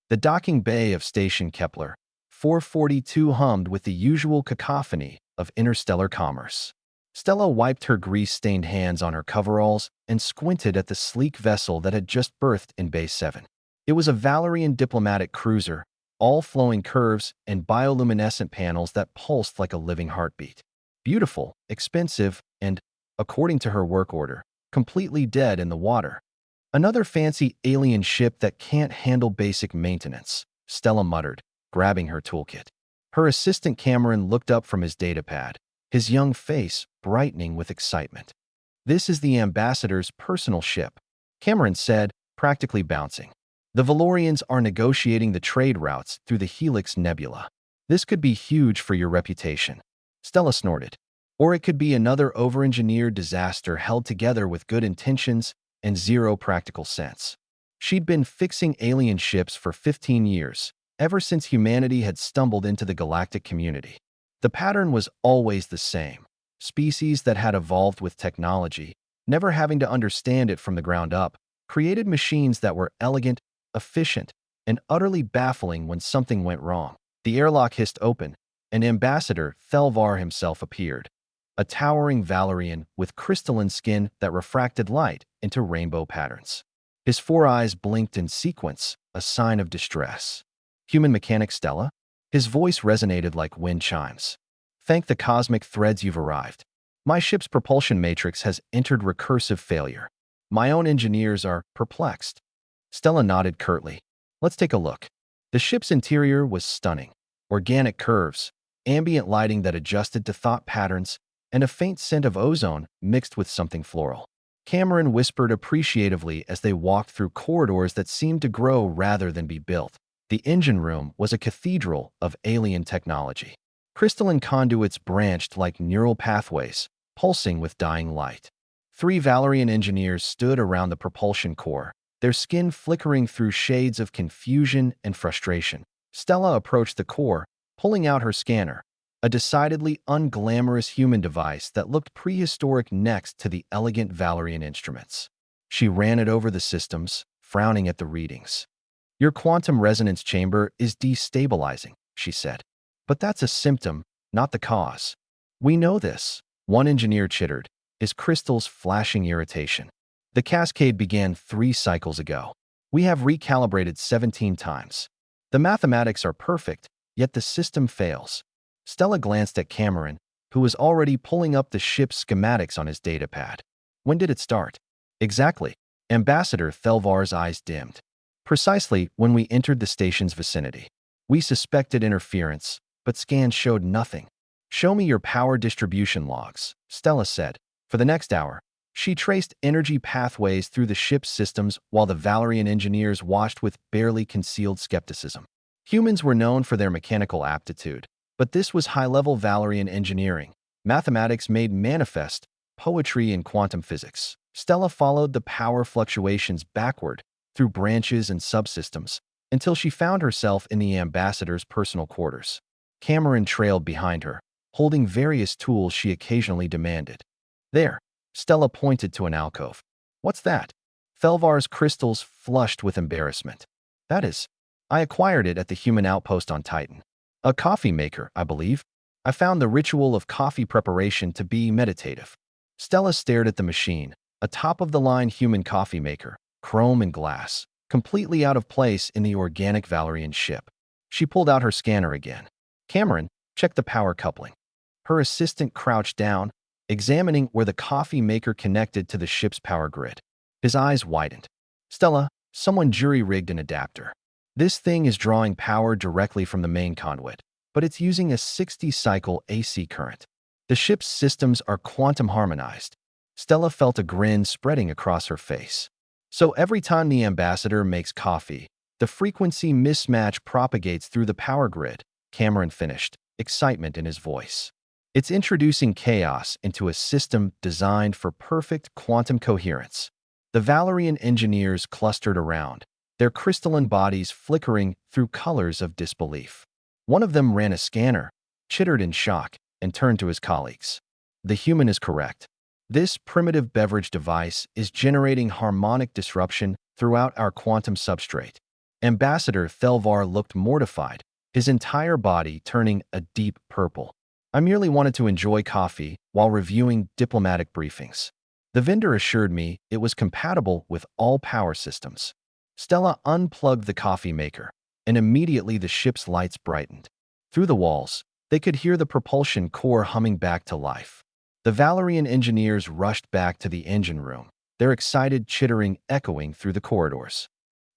The docking bay of Station Kepler 442 hummed with the usual cacophony of interstellar commerce. Stella wiped her grease-stained hands on her coveralls and squinted at the sleek vessel that had just berthed in Bay 7. It was a Valerian diplomatic cruiser, all flowing curves and bioluminescent panels that pulsed like a living heartbeat. Beautiful, expensive, and, according to her work order, completely dead in the water. Another fancy alien ship that can't handle basic maintenance, Stella muttered, grabbing her toolkit. Her assistant Cameron looked up from his datapad, his young face brightening with excitement. "This is the ambassador's personal ship," Cameron said, practically bouncing. "The Valorians are negotiating the trade routes through the Helix Nebula. This could be huge for your reputation." Stella snorted. "Or it could be another over-engineered disaster held together with good intentions and zero practical sense." She'd been fixing alien ships for 15 years, ever since humanity had stumbled into the galactic community. The pattern was always the same: species that had evolved with technology, never having to understand it from the ground up, created machines that were elegant, efficient, and utterly baffling when something went wrong. The airlock hissed open, and Ambassador Thelvar himself appeared, a towering Valerian with crystalline skin that refracted light into rainbow patterns. His four eyes blinked in sequence, a sign of distress. "Human mechanic Stella?" His voice resonated like wind chimes. "Thank the cosmic threads you've arrived. My ship's propulsion matrix has entered recursive failure. My own engineers are perplexed." Stella nodded curtly. "Let's take a look." The ship's interior was stunning. Organic curves, ambient lighting that adjusted to thought patterns, and a faint scent of ozone mixed with something floral. Cameron whispered appreciatively as they walked through corridors that seemed to grow rather than be built. The engine room was a cathedral of alien technology. Crystalline conduits branched like neural pathways, pulsing with dying light. 3 Valerian engineers stood around the propulsion core, their skin flickering through shades of confusion and frustration. Stella approached the core, pulling out her scanner, a decidedly unglamorous human device that looked prehistoric next to the elegant Valerian instruments. She ran it over the systems, frowning at the readings. "Your quantum resonance chamber is destabilizing," she said. "But that's a symptom, not the cause." "We know this," one engineer chittered, his crystals flashing irritation. "The cascade began 3 cycles ago. We have recalibrated 17 times. The mathematics are perfect, yet the system fails." Stella glanced at Cameron, who was already pulling up the ship's schematics on his datapad. "When did it start?" "Exactly." Ambassador Thelvar's eyes dimmed. "Precisely when we entered the station's vicinity. We suspected interference, but scans showed nothing." "Show me your power distribution logs," Stella said. For the next hour, she traced energy pathways through the ship's systems while the Valerian engineers watched with barely concealed skepticism. Humans were known for their mechanical aptitude, but this was high-level Valerian engineering, mathematics made manifest, poetry in quantum physics. Stella followed the power fluctuations backward through branches and subsystems until she found herself in the ambassador's personal quarters. Cameron trailed behind her, holding various tools she occasionally demanded. "There," Stella pointed to an alcove. "What's that?" Thelvar's crystals flushed with embarrassment. "That is, I acquired it at the human outpost on Titan. A coffee maker, I believe. I found the ritual of coffee preparation to be meditative." Stella stared at the machine, a top-of-the-line human coffee maker, chrome and glass, completely out of place in the organic Valerian ship. She pulled out her scanner again. "Cameron, check the power coupling." Her assistant crouched down, examining where the coffee maker connected to the ship's power grid. His eyes widened. "Stella, someone jury-rigged an adapter. This thing is drawing power directly from the main conduit, but it's using a 60-cycle AC current. The ship's systems are quantum harmonized." Stella felt a grin spreading across her face. "So every time the ambassador makes coffee, the frequency mismatch propagates through the power grid," Cameron finished, excitement in his voice. "It's introducing chaos into a system designed for perfect quantum coherence." The Valerian engineers clustered around, their crystalline bodies flickering through colors of disbelief. One of them ran a scanner, chittered in shock, and turned to his colleagues. "The human is correct. This primitive beverage device is generating harmonic disruption throughout our quantum substrate. Ambassador Thelvar looked mortified, his entire body turning a deep purple. I merely wanted to enjoy coffee while reviewing diplomatic briefings. The vendor assured me it was compatible with all power systems. Stella unplugged the coffee maker, and immediately the ship's lights brightened. Through the walls, they could hear the propulsion core humming back to life. The Valerian engineers rushed back to the engine room, their excited chittering echoing through the corridors.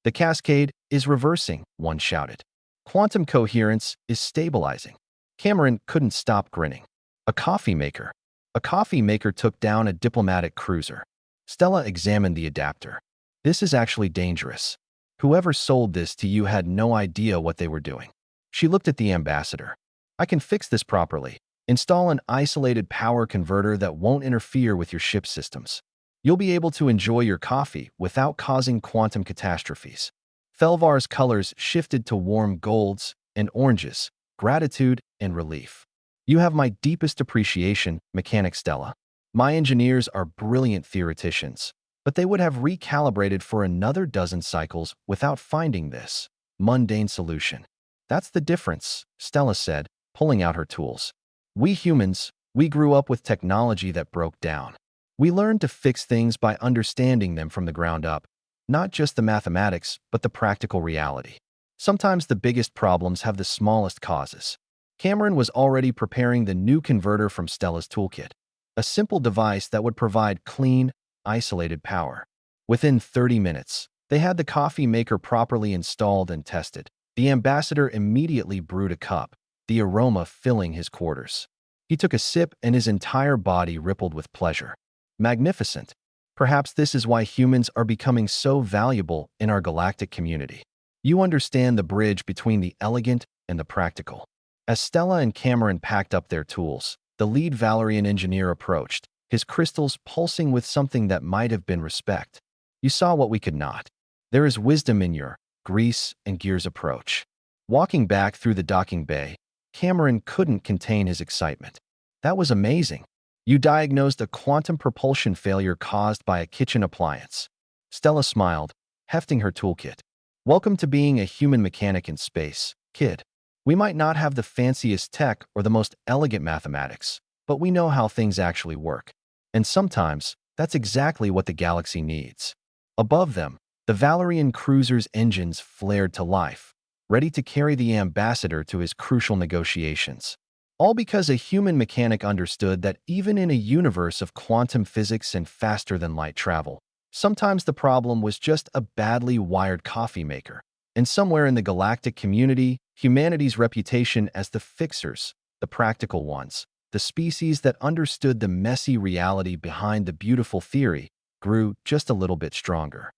The cascade is reversing, one shouted. Quantum coherence is stabilizing. Cameron couldn't stop grinning. A coffee maker. A coffee maker took down a diplomatic cruiser. Stella examined the adapter. This is actually dangerous. Whoever sold this to you had no idea what they were doing. She looked at the ambassador. I can fix this properly. Install an isolated power converter that won't interfere with your ship systems. You'll be able to enjoy your coffee without causing quantum catastrophes. Thelvar's colors shifted to warm golds and oranges, gratitude and relief. You have my deepest appreciation, Mechanic Stella. My engineers are brilliant theoreticians, but they would have recalibrated for another dozen cycles without finding this mundane solution. That's the difference, Stella said, pulling out her tools. We humans, we grew up with technology that broke down. We learned to fix things by understanding them from the ground up, not just the mathematics, but the practical reality. Sometimes the biggest problems have the smallest causes. Cameron was already preparing the new converter from Stella's toolkit, a simple device that would provide clean, isolated power. Within 30 minutes, they had the coffee maker properly installed and tested. The ambassador immediately brewed a cup, the aroma filling his quarters. He took a sip and his entire body rippled with pleasure. Magnificent. Perhaps this is why humans are becoming so valuable in our galactic community. You understand the bridge between the elegant and the practical. As Stella and Cameron packed up their tools, the lead Valerian engineer approached, his crystals pulsing with something that might have been respect. You saw what we could not. There is wisdom in your grease and gears approach. Walking back through the docking bay, Cameron couldn't contain his excitement. That was amazing. You diagnosed a quantum propulsion failure caused by a kitchen appliance. Stella smiled, hefting her toolkit. Welcome to being a human mechanic in space, kid. We might not have the fanciest tech or the most elegant mathematics, but we know how things actually work. And sometimes, that's exactly what the galaxy needs. Above them, the Valerian cruiser's engines flared to life, ready to carry the ambassador to his crucial negotiations. All because a human mechanic understood that even in a universe of quantum physics and faster-than-light travel, sometimes the problem was just a badly wired coffee maker. And somewhere in the galactic community, humanity's reputation as the fixers, the practical ones, the species that understood the messy reality behind the beautiful theory, grew just a little bit stronger.